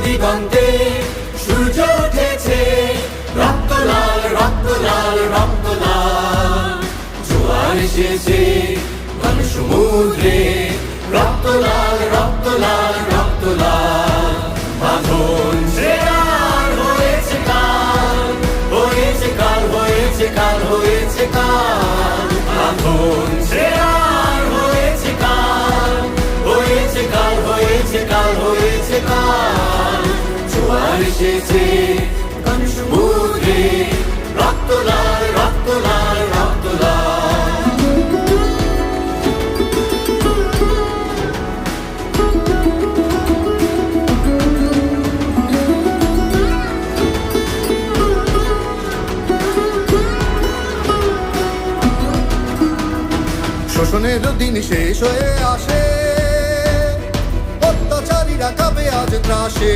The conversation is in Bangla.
দিগন্তে সূর্য উঠেছে, রক্ত লাল রক্ত লাল রক্ত লাল। জোয়ার এসেছে ঘন সমুদ্রে, রক্ত লাল রক্ত লাল রক্ত লাল। বাঁধন ছেড়ার হয়েছে কাল, হয়েছে কাল, হয়েছে কাল, হয়েছে কাল। বাঁধন ছেড়ার হয়েছে কাল, হয়েছে কাল, হয়েছে কাল, হয়েছে কাল। জোয়ার এসেছে ঘন সমুদ্রে, রক্ত লাল রক্ত লাল রক্ত লাল। শোষণের দিন শেষ হয়ে আসে, অত্যাচারীরা কাঁপে আজ ত্রাসে।